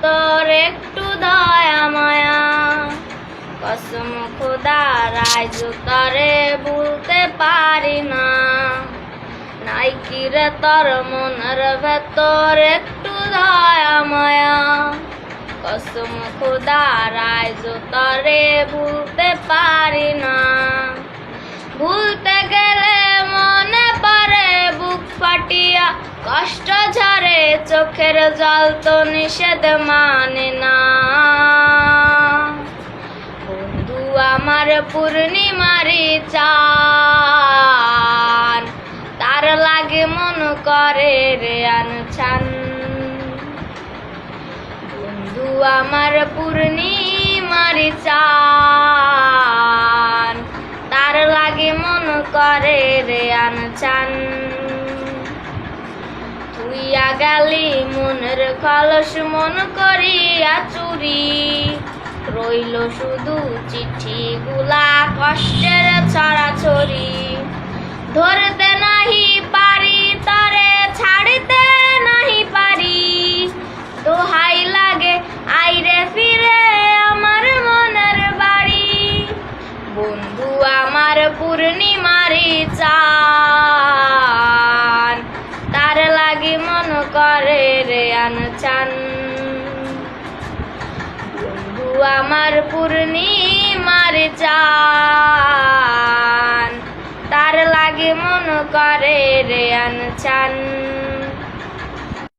তোর একটু দয়া মায়া, কসম খোদার আজ তরে ভুলতে পারি না। নাই কি রে তোর মনের ভেতর একটু দয়া মায়া, কসম খোদার আজ তরে ভুলতে পারি না। ভুলতে গেলে মনে পড়ে বুক ফাটিয়া, কষ্ট ঝরে চোখের জল তো নিষেধ মানে না। বন্ধু আমার পূর্ণিমারি চান, তার লাগে মন করে রে আনছান। বন্ধু আমার পূর্ণিমারি চান, তার লাগে মন করে রে আনছান। তুইয়া গেলি মনের কলস মন করিয়া চুরি, রইল শুধু চিঠি গুলা কষ্টের ছড়াছড়ি। ধরতে নাহি পারি তরে ছাড়িতে নাহি পারি, দোহাই লাগে আইরে ফিরে আমার মনের বাড়ি। বন্ধু আমার পূর্ণিমারি চান, তার লাগি মন করে রে আনছান। বন্ধু আমার পূর্ণিমারি চান, তার লাগি মন করে রে আনছান।